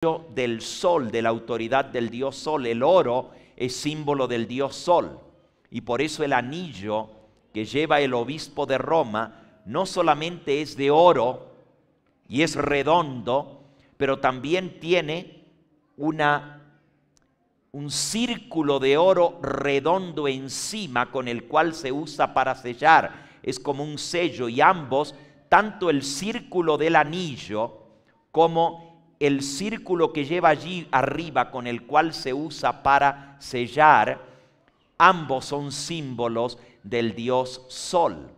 del sol, de la autoridad del dios sol. El oro es símbolo del dios sol, y por eso el anillo que lleva el obispo de Roma no solamente es de oro y es redondo, pero también tiene un círculo de oro redondo encima con el cual se usa para sellar. Es como un sello, y ambos, tanto el círculo del anillo como el círculo que lleva allí arriba con el cual se usa para sellar, ambos son símbolos del dios Sol.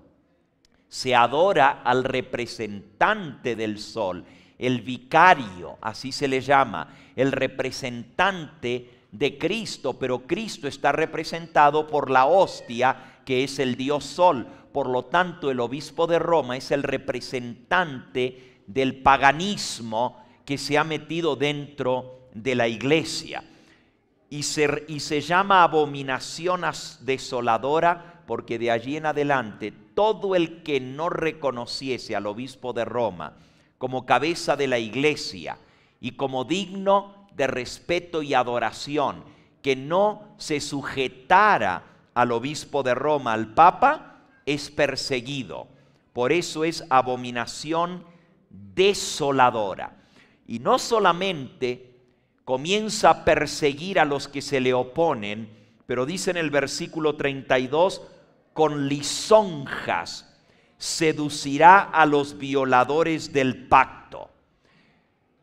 Se adora al representante del Sol, el vicario, así se le llama, el representante de Cristo, pero Cristo está representado por la hostia, que es el dios Sol. Por lo tanto, el obispo de Roma es el representante del paganismo que se ha metido dentro de la iglesia, y se llama abominación desoladora, porque de allí en adelante todo el que no reconociese al obispo de Roma como cabeza de la iglesia y como digno de respeto y adoración, que no se sujetara al obispo de Roma, al Papa, es perseguido. Por eso es abominación desoladora. Y no solamente comienza a perseguir a los que se le oponen, pero dice en el versículo 32, con lisonjas seducirá a los violadores del pacto.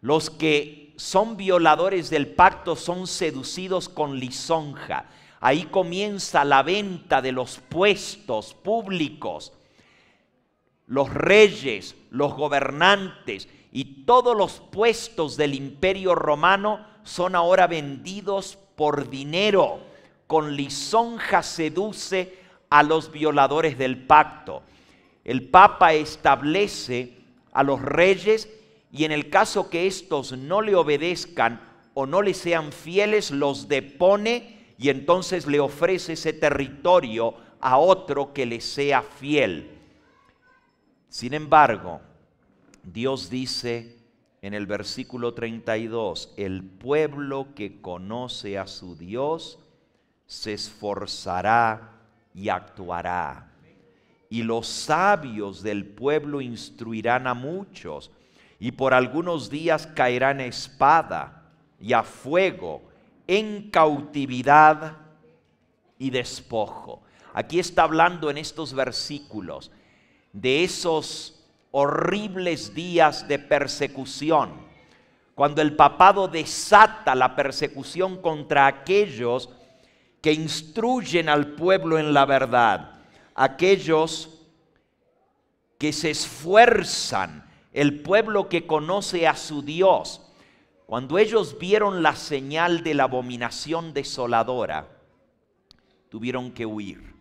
Los que son violadores del pacto son seducidos con lisonja. Ahí comienza la venta de los puestos públicos. Los reyes, los gobernantes y todos los puestos del imperio romano son ahora vendidos por dinero. Con lisonja seduce a los violadores del pacto. El Papa establece a los reyes, y en el caso que estos no le obedezcan o no le sean fieles, los depone, y entonces le ofrece ese territorio a otro que le sea fiel. Sin embargo, Dios dice en el versículo 32, el pueblo que conoce a su Dios se esforzará y actuará. Y los sabios del pueblo instruirán a muchos, y por algunos días caerán a espada y a fuego, en cautividad y despojo. Aquí está hablando en estos versículos de esos horribles días de persecución, cuando el papado desata la persecución contra aquellos que instruyen al pueblo en la verdad, aquellos que se esfuerzan, el pueblo que conoce a su Dios. Cuando ellos vieron la señal de la abominación desoladora, tuvieron que huir.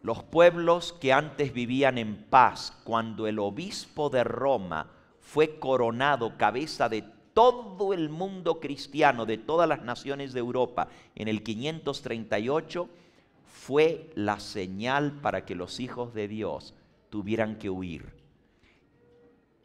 Los pueblos que antes vivían en paz, cuando el obispo de Roma fue coronado cabeza de todo el mundo cristiano, de todas las naciones de Europa, en el 538, fue la señal para que los hijos de Dios tuvieran que huir.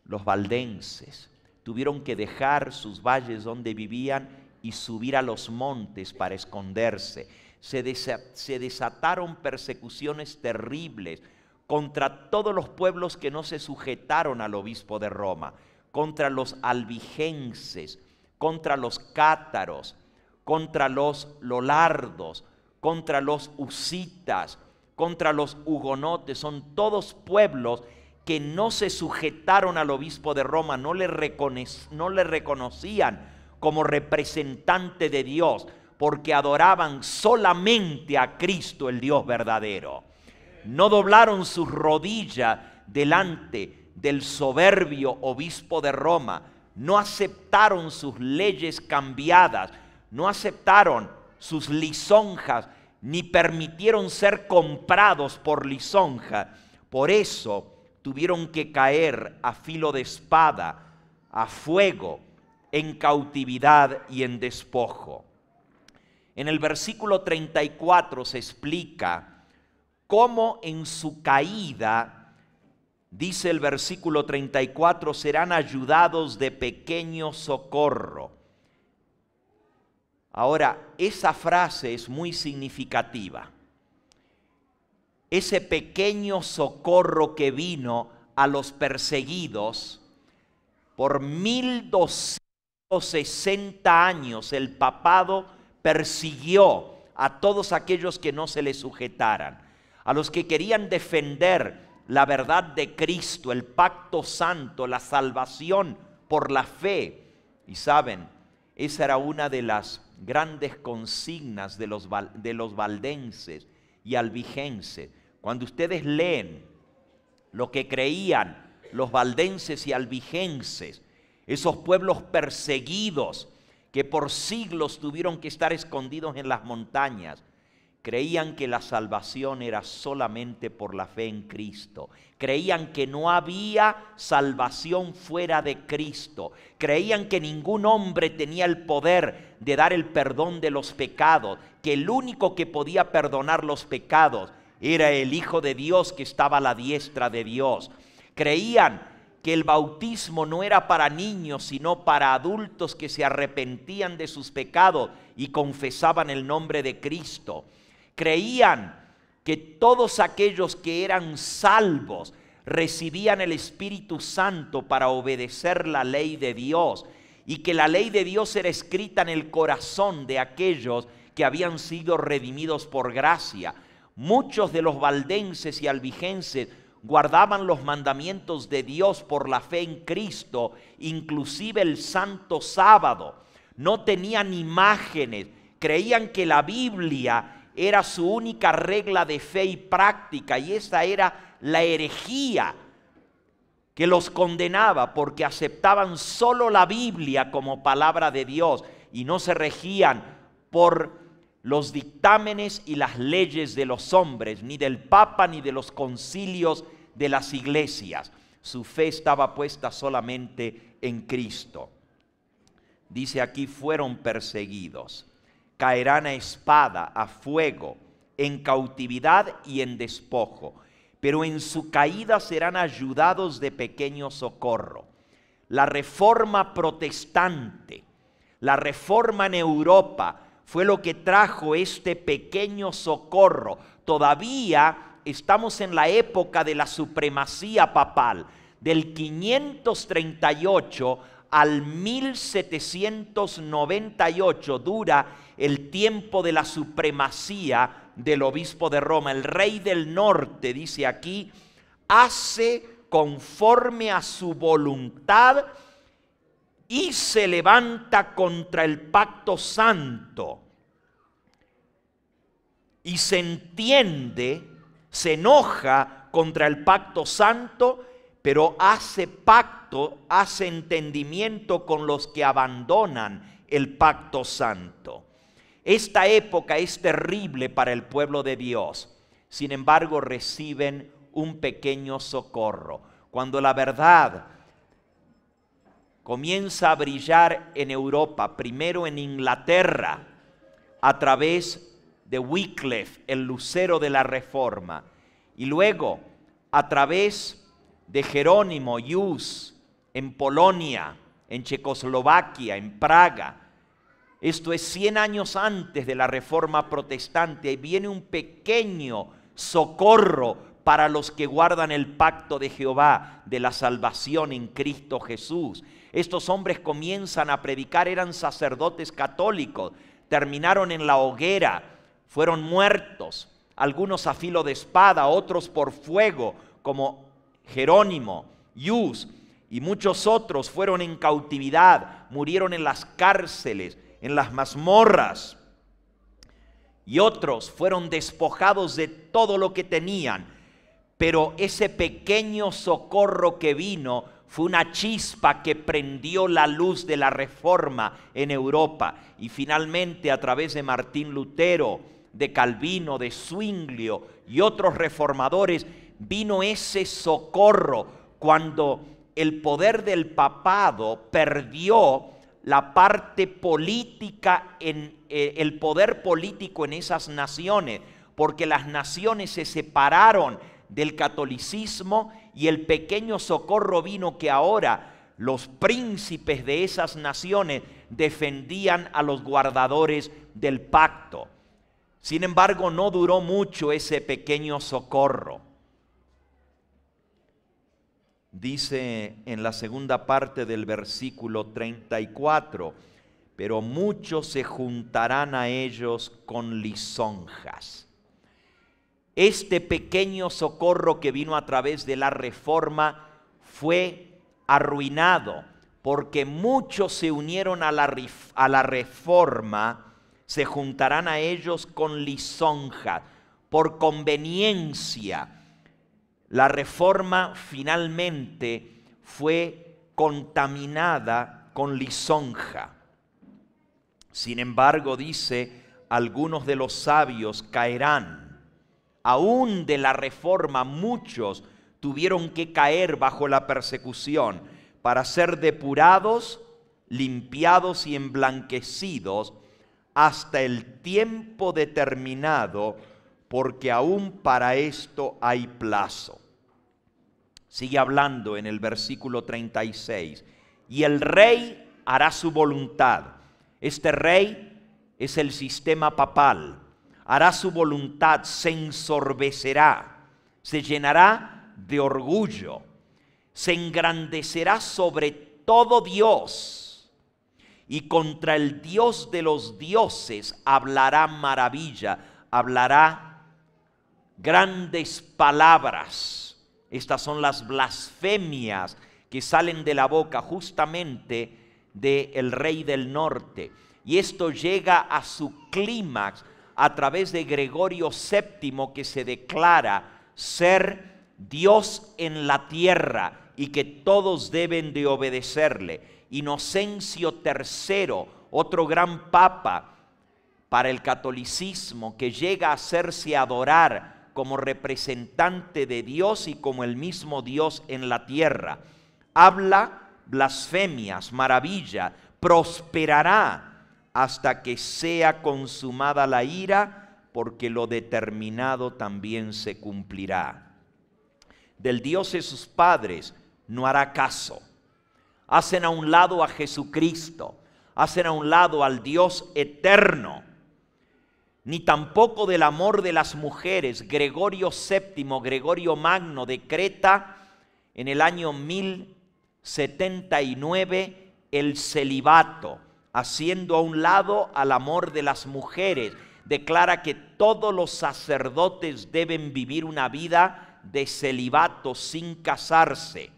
Los valdenses tuvieron que dejar sus valles donde vivían y subir a los montes para esconderse. Se desataron persecuciones terribles contra todos los pueblos que no se sujetaron al obispo de Roma, contra los albigenses, contra los cátaros, contra los lolardos, contra los husitas, contra los hugonotes. Son todos pueblos que no se sujetaron al obispo de Roma, no le reconocían como representante de Dios, porque adoraban solamente a Cristo, el Dios verdadero. No doblaron sus rodillas delante del soberbio obispo de Roma, no aceptaron sus leyes cambiadas, no aceptaron sus lisonjas, ni permitieron ser comprados por lisonja. Por eso tuvieron que caer a filo de espada, a fuego, en cautividad y en despojo. En el versículo 34 se explica cómo en su caída Dice el versículo 34, serán ayudados de pequeño socorro. Ahora, esa frase es muy significativa. Ese pequeño socorro que vino a los perseguidos por 1260 años, el papado persiguió a todos aquellos que no se le sujetaran, a los que querían defender la verdad de Cristo, el pacto santo, la salvación por la fe. Y saben, esa era una de las grandes consignas de los valdenses y albigenses. Cuando ustedes leen lo que creían los valdenses y albigenses, esos pueblos perseguidos que por siglos tuvieron que estar escondidos en las montañas, creían que la salvación era solamente por la fe en Cristo. Creían que no había salvación fuera de Cristo. Creían que ningún hombre tenía el poder de dar el perdón de los pecados, que el único que podía perdonar los pecados era el Hijo de Dios que estaba a la diestra de Dios. Creían que el bautismo no era para niños, sino para adultos que se arrepentían de sus pecados y confesaban el nombre de Cristo. Creían que todos aquellos que eran salvos recibían el Espíritu Santo para obedecer la ley de Dios, y que la ley de Dios era escrita en el corazón de aquellos que habían sido redimidos por gracia. Muchos de los valdenses y albigenses guardaban los mandamientos de Dios por la fe en Cristo, inclusive el santo sábado. No tenían imágenes, creían que la Biblia era su única regla de fe y práctica, y esa era la herejía que los condenaba, porque aceptaban solo la Biblia como palabra de Dios y no se regían por los dictámenes y las leyes de los hombres, ni del Papa ni de los concilios de las iglesias. Su fe estaba puesta solamente en Cristo. Dice aquí, fueron perseguidos, caerán a espada, a fuego, en cautividad y en despojo, pero en su caída serán ayudados de pequeño socorro. La reforma protestante, la reforma en Europa, fue lo que trajo este pequeño socorro. Todavía estamos en la época de la supremacía papal, del 538 al 1798 dura el tiempo de la supremacía del obispo de Roma. El rey del norte, dice aquí, hace conforme a su voluntad y se levanta contra el pacto santo. Y se entiende, se enoja contra el pacto santo, pero hace pacto, hace entendimiento con los que abandonan el pacto santo. Esta época es terrible para el pueblo de Dios. Sin embargo, reciben un pequeño socorro. Cuando la verdad comienza a brillar en Europa, primero en Inglaterra, a través de Wycliffe, el lucero de la Reforma, y luego a través de Jerónimo Hus en Polonia, en Checoslovaquia, en Praga. Esto es 100 años antes de la Reforma protestante, y viene un pequeño socorro para los que guardan el pacto de Jehová, de la salvación en Cristo Jesús. Estos hombres comienzan a predicar, eran sacerdotes católicos, terminaron en la hoguera, fueron muertos, algunos a filo de espada, otros por fuego, como Jerónimo, Hus, y muchos otros fueron en cautividad, murieron en las cárceles, en las mazmorras, y otros fueron despojados de todo lo que tenían. Pero ese pequeño socorro que vino fue una chispa que prendió la luz de la Reforma en Europa, y finalmente a través de Martín Lutero, de Calvino, de Zwinglio y otros reformadores, vino ese socorro cuando el poder del papado perdió la parte política, el poder político en esas naciones, porque las naciones se separaron del catolicismo y el pequeño socorro vino que ahora los príncipes de esas naciones defendían a los guardadores del pacto. Sin embargo, no duró mucho ese pequeño socorro. Dice en la segunda parte del versículo 34, pero muchos se juntarán a ellos con lisonjas. Este pequeño socorro que vino a través de la reforma fue arruinado porque muchos se unieron a la reforma, se juntarán a ellos con lisonjas, por conveniencia. La reforma finalmente fue contaminada con lisonja. Sin embargo, dice, algunos de los sabios caerán. Aún de la reforma muchos tuvieron que caer bajo la persecución para ser depurados, limpiados y emblanquecidos hasta el tiempo determinado, porque aún para esto hay plazo. Sigue hablando en el versículo 36. Y el rey hará su voluntad. Este rey es el sistema papal. Hará su voluntad, se ensorbecerá, se llenará de orgullo, se engrandecerá sobre todo Dios y contra el Dios de los dioses hablará maravilla, hablará grandes palabras. Estas son las blasfemias que salen de la boca justamente del rey del norte. Y esto llega a su clímax a través de Gregorio VII, que se declara ser Dios en la tierra y que todos deben de obedecerle. Inocencio III, otro gran papa para el catolicismo, que llega a hacerse adorar como representante de Dios y como el mismo Dios en la tierra, habla blasfemias, maravilla, prosperará hasta que sea consumada la ira, porque lo determinado también se cumplirá. Del Dios de sus padres no hará caso. Hacen a un lado a Jesucristo, hacen a un lado al Dios eterno, ni tampoco del amor de las mujeres. Gregorio VII, Gregorio Magno, decreta en el año 1079 el celibato, haciendo a un lado al amor de las mujeres. Declara que todos los sacerdotes deben vivir una vida de celibato sin casarse.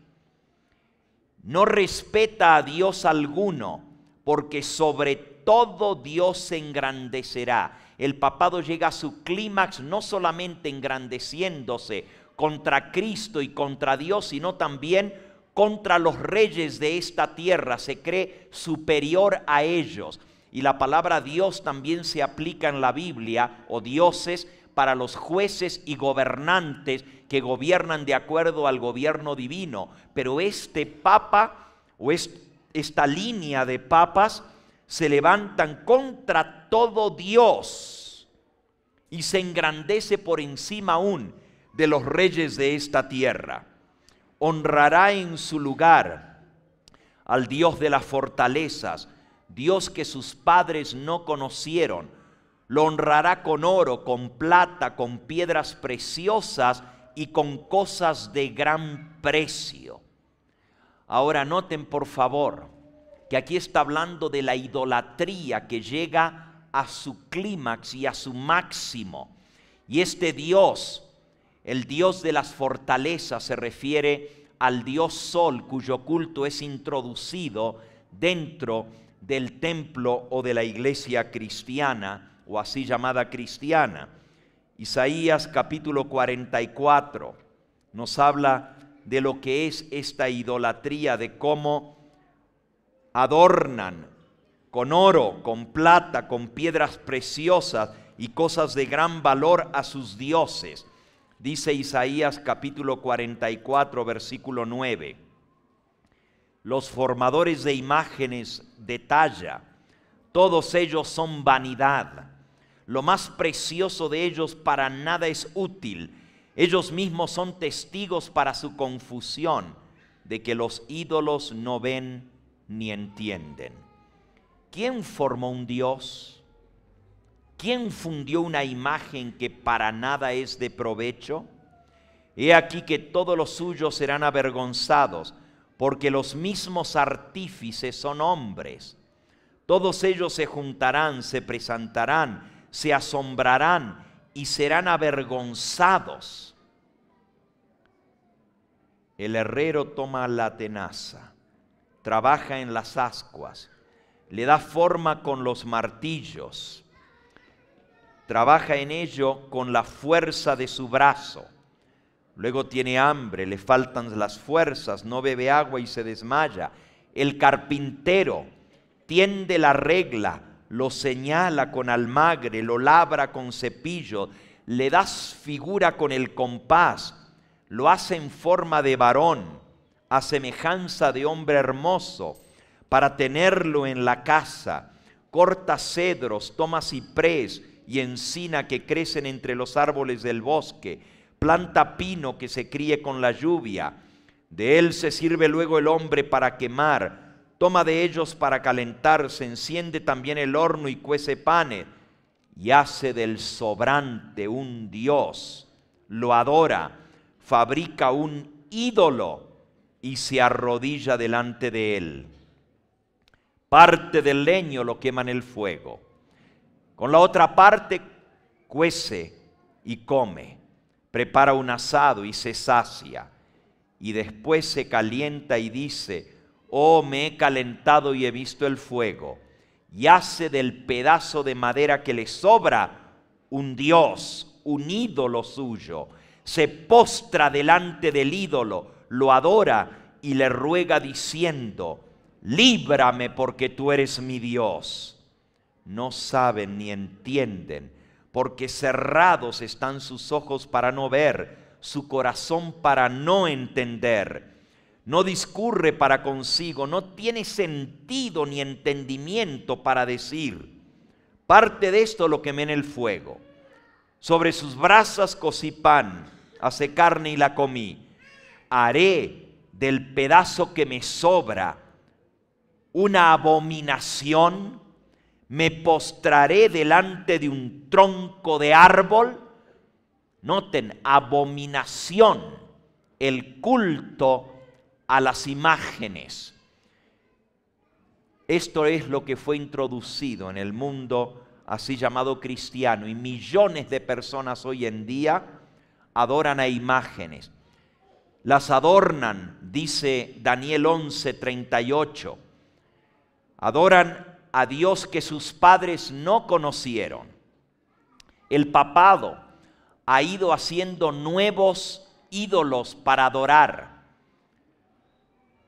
No respeta a Dios alguno, porque sobre todo Dios se engrandecerá. El papado llega a su clímax no solamente engrandeciéndose contra Cristo y contra Dios, sino también contra los reyes de esta tierra. Se cree superior a ellos. Y la palabra Dios también se aplica en la Biblia, o dioses, para los jueces y gobernantes que gobiernan de acuerdo al gobierno divino. Pero este papa o esta línea de papas se levantan contra todo Dios y se engrandece por encima aún de los reyes de esta tierra. Honrará en su lugar al Dios de las fortalezas, Dios que sus padres no conocieron. Lo honrará con oro, con plata, con piedras preciosas y con cosas de gran precio. Ahora noten por favor que aquí está hablando de la idolatría que llega a su clímax y a su máximo. Y este Dios, el Dios de las fortalezas, se refiere al Dios Sol, cuyo culto es introducido dentro del templo o de la iglesia cristiana, o así llamada cristiana. Isaías capítulo 44 nos habla de lo que es esta idolatría, de cómo adornan con oro, con plata, con piedras preciosas y cosas de gran valor a sus dioses. Dice Isaías capítulo 44 versículo 9: los formadores de imágenes de talla, todos ellos son vanidad. Lo más precioso de ellos para nada es útil. Ellos mismos son testigos para su confusión de que los ídolos no ven ni entienden. ¿Quién formó un Dios? ¿Quién fundió una imagen que para nada es de provecho? He aquí que todos los suyos serán avergonzados, porque los mismos artífices son hombres. Todos ellos se juntarán, se presentarán, se asombrarán y serán avergonzados. El herrero toma la tenaza, trabaja en las ascuas, le da forma con los martillos, trabaja en ello con la fuerza de su brazo. Luego tiene hambre, le faltan las fuerzas, no bebe agua y se desmaya. El carpintero tiende la regla, lo señala con almagre, lo labra con cepillo, le da figura con el compás, lo hace en forma de varón, a semejanza de hombre hermoso, para tenerlo en la casa. Corta cedros, toma ciprés y encina que crecen entre los árboles del bosque, planta pino que se críe con la lluvia. De él se sirve luego el hombre para quemar, toma de ellos para calentarse, enciende también el horno y cuece panes, y hace del sobrante un dios, lo adora, fabrica un ídolo y se arrodilla delante de él. Parte del leño lo quema en el fuego, con la otra parte cuece y come, prepara un asado y se sacia, y después se calienta y dice: oh, me he calentado y he visto el fuego, y hace del pedazo de madera que le sobra un dios, un ídolo suyo. Se postra delante del ídolo, lo adora y le ruega diciendo: líbrame porque tú eres mi Dios. No saben ni entienden, porque cerrados están sus ojos para no ver, su corazón para no entender. No discurre para consigo, no tiene sentido ni entendimiento para decir: parte de esto lo quemé en el fuego. Sobre sus brasas cocí pan, asé carne y la comí. Haré del pedazo que me sobra una abominación, me postraré delante de un tronco de árbol. Noten, abominación, el culto a las imágenes. Esto es lo que fue introducido en el mundo así llamado cristiano, y millones de personas hoy en día adoran a imágenes. Las adornan, dice Daniel 11:38. Adoran a Dios que sus padres no conocieron. El papado ha ido haciendo nuevos ídolos para adorar.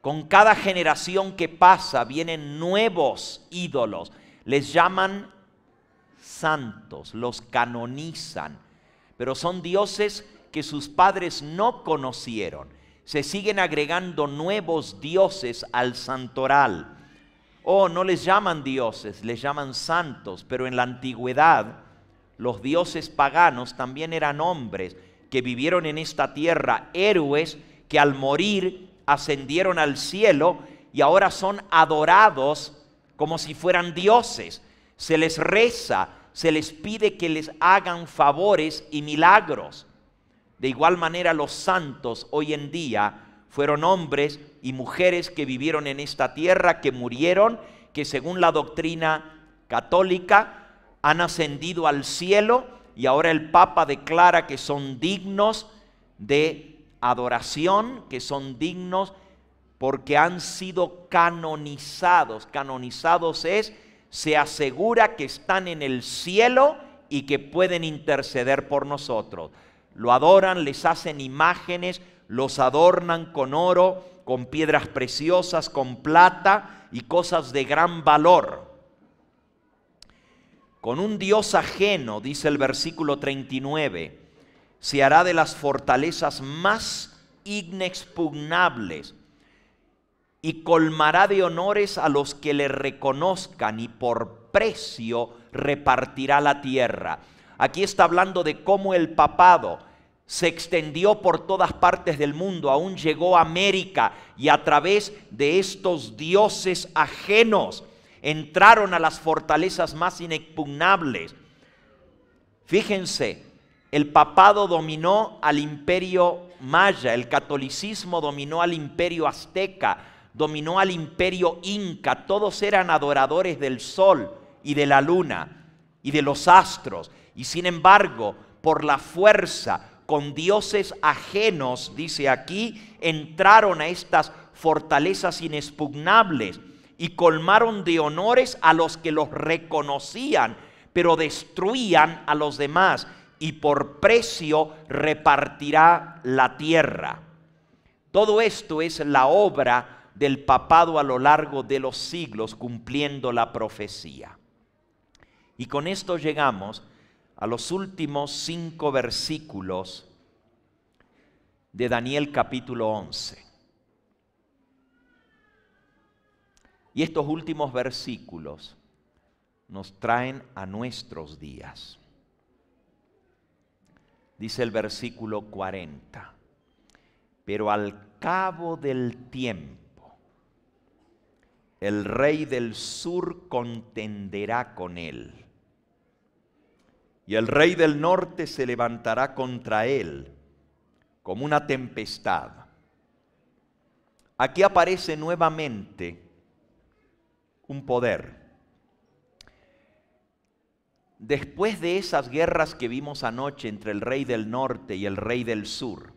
Con cada generación que pasa vienen nuevos ídolos. Les llaman santos, los canonizan, pero son dioses que sus padres no conocieron. Se siguen agregando nuevos dioses al santoral. No les llaman dioses, les llaman santos, pero en la antigüedad los dioses paganos también eran hombres que vivieron en esta tierra, héroes que al morir ascendieron al cielo y ahora son adorados como si fueran dioses. Se les reza, se les pide que les hagan favores y milagros. De igual manera los santos hoy en día fueron hombres y mujeres que vivieron en esta tierra, que murieron, que según la doctrina católica han ascendido al cielo, y ahora el Papa declara que son dignos de adoración, que son dignos porque han sido canonizados. Canonizados es, se asegura que están en el cielo y que pueden interceder por nosotros. Lo adoran, les hacen imágenes, los adornan con oro, con piedras preciosas, con plata y cosas de gran valor. Con un Dios ajeno, dice el versículo 39, se hará de las fortalezas más inexpugnables y colmará de honores a los que le reconozcan, y por precio repartirá la tierra. Aquí está hablando de cómo el papado se extendió por todas partes del mundo, aún llegó a América, y a través de estos dioses ajenos entraron a las fortalezas más inexpugnables. Fíjense, el papado dominó al imperio maya, el catolicismo dominó al imperio azteca, dominó al imperio inca. Todos eran adoradores del sol y de la luna y de los astros, y sin embargo, por la fuerza, con dioses ajenos, dice aquí, entraron a estas fortalezas inexpugnables y colmaron de honores a los que los reconocían, pero destruían a los demás, y por precio repartirá la tierra. Todo esto es la obra del papado a lo largo de los siglos, cumpliendo la profecía. Y con esto llegamos a los últimos 5 versículos de Daniel capítulo 11. Y estos últimos versículos nos traen a nuestros días. Dice el versículo 40: pero al cabo del tiempo, el rey del sur contenderá con él, y el rey del norte se levantará contra él como una tempestad. Aquí aparece nuevamente un poder. Después de esas guerras que vimos anoche entre el rey del norte y el rey del sur,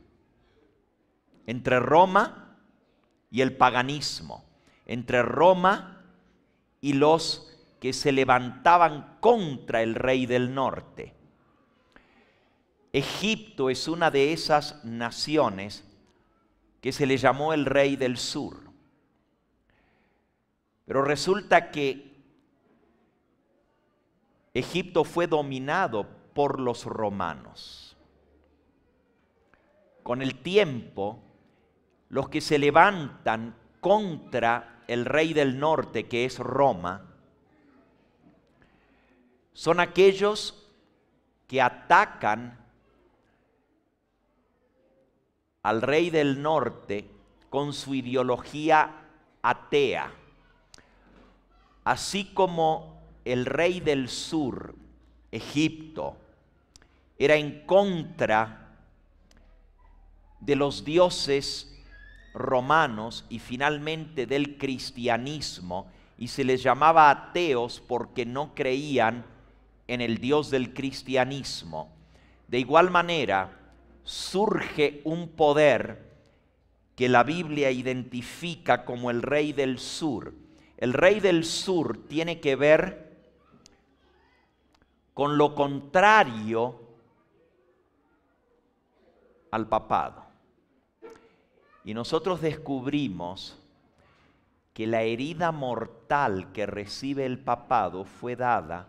entre Roma y el paganismo, entre Roma y los que se levantaban contra el rey del norte, Egipto es una de esas naciones que se le llamó el rey del sur. Pero resulta que Egipto fue dominado por los romanos. Con el tiempo, los que se levantan contra el rey del norte, que es Roma, son aquellos que atacan al rey del norte con su ideología atea. Así como el rey del sur, Egipto, era en contra de los dioses romanos y finalmente del cristianismo, y se les llamaba ateos porque no creían en el Dios del cristianismo. De igual manera, surge un poder que la Biblia identifica como el rey del sur. El rey del sur tiene que ver con lo contrario al papado. Y nosotros descubrimos que la herida mortal que recibe el papado fue dada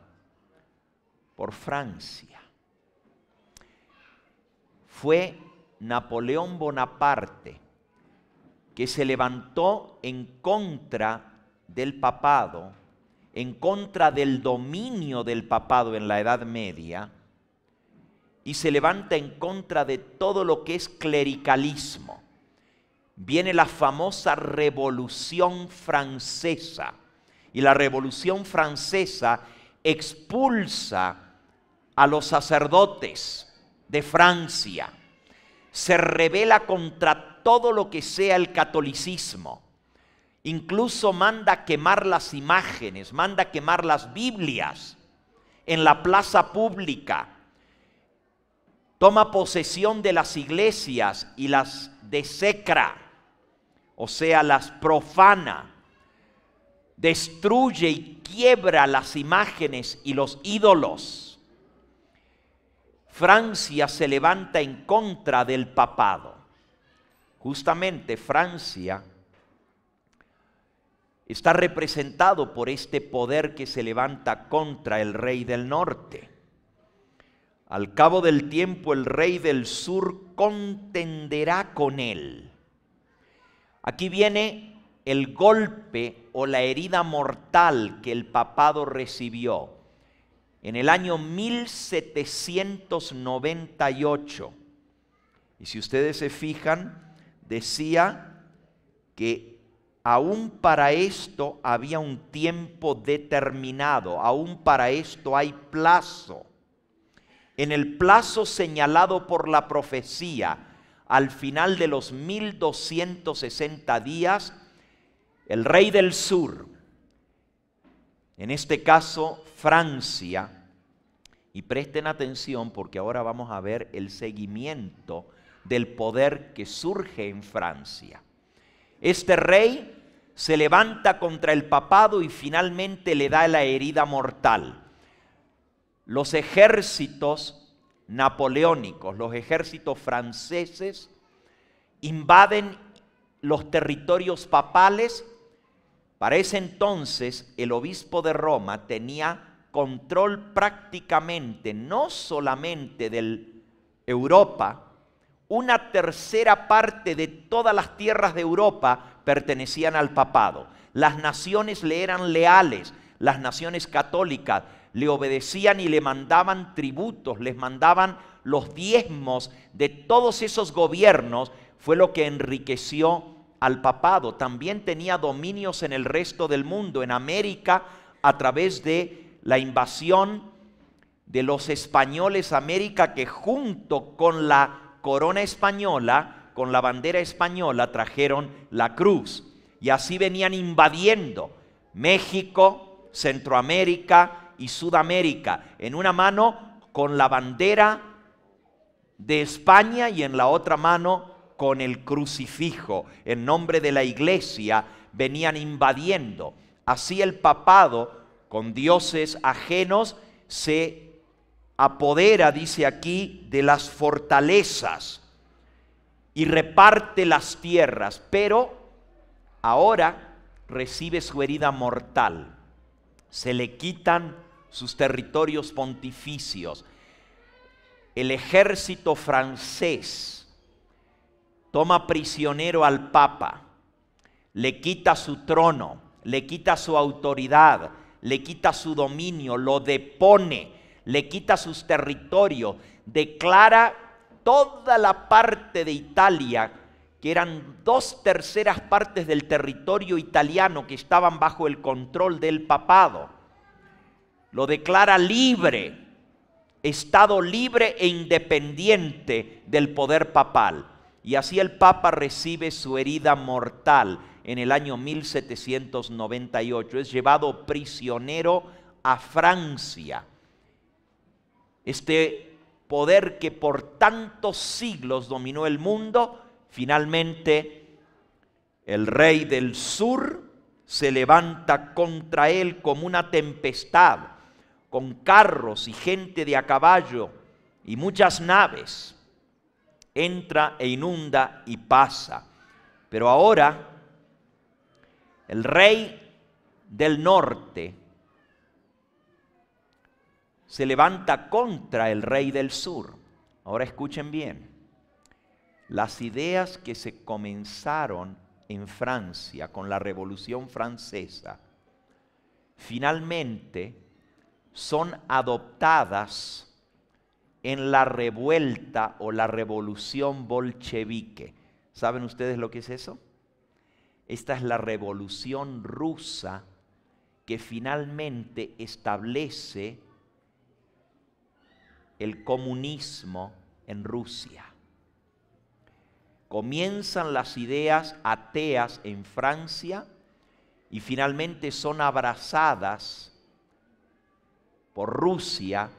por Francia. Fue Napoleón Bonaparte que se levantó en contra del papado, en contra del dominio del papado en la Edad Media, y se levanta en contra de todo lo que es clericalismo. Viene la famosa Revolución Francesa, y la Revolución Francesa expulsa a los sacerdotes de Francia, se rebela contra todo lo que sea el catolicismo, incluso manda quemar las imágenes, manda quemar las Biblias en la plaza pública, toma posesión de las iglesias y las desecra, o sea, las profana, destruye y quiebra las imágenes y los ídolos. Francia se levanta en contra del papado. Justamente Francia está representado por este poder que se levanta contra el rey del norte. Al cabo del tiempo, el rey del sur contenderá con él. Aquí viene el golpe o la herida mortal que el papado recibió. En el año 1798, Y si ustedes se fijan, decía que aún para esto había un tiempo determinado, aún para esto hay plazo. En el plazo señalado por la profecía, al final de los 1260 días, el rey del sur, en este caso Francia, y presten atención porque ahora vamos a ver el seguimiento del poder que surge en Francia. Este rey se levanta contra el papado y finalmente le da la herida mortal. Los ejércitos napoleónicos, los ejércitos franceses, invaden los territorios papales. Para ese entonces el obispo de Roma tenía control prácticamente no solamente de Europa, una tercera parte de todas las tierras de Europa pertenecían al papado. Las naciones le eran leales, las naciones católicas le obedecían y le mandaban tributos, les mandaban los diezmos de todos esos gobiernos. Fue lo que enriqueció al papado. También tenía dominios en el resto del mundo, en América, a través de la invasión de los españoles a América, que junto con la corona española, con la bandera española, trajeron la cruz. Y así venían invadiendo México, Centroamérica y Sudamérica, en una mano con la bandera de España y en la otra mano con el crucifijo. En nombre de la iglesia venían invadiendo. Así el papado, con dioses ajenos, se apodera, dice aquí, de las fortalezas y reparte las tierras, pero ahora recibe su herida mortal. Se le quitan sus territorios pontificios. El ejército francés toma prisionero al Papa, le quita su trono, le quita su autoridad, le quita su dominio, lo depone, le quita sus territorios, declara toda la parte de Italia, que eran 2/3 partes del territorio italiano que estaban bajo el control del papado. Lo declara libre, estado libre e independiente del poder papal. Y así el Papa recibe su herida mortal en el año 1798. Es llevado prisionero a Francia. Este poder que por tantos siglos dominó el mundo, finalmente el rey del sur se levanta contra él como una tempestad, con carros y gente de a caballo y muchas naves. Entra e inunda y pasa. Pero ahora el rey del norte se levanta contra el rey del sur. Ahora escuchen bien. Las ideas que se comenzaron en Francia con la Revolución Francesa, finalmente son adoptadas en la revuelta o la revolución bolchevique. ¿Saben ustedes lo que es eso? Esta es la revolución rusa que finalmente establece el comunismo en Rusia. Comienzan las ideas ateas en Francia y finalmente son abrazadas por Rusia,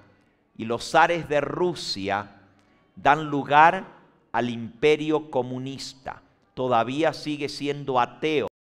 y los zares de Rusia dan lugar al imperio comunista. Todavía sigue siendo ateo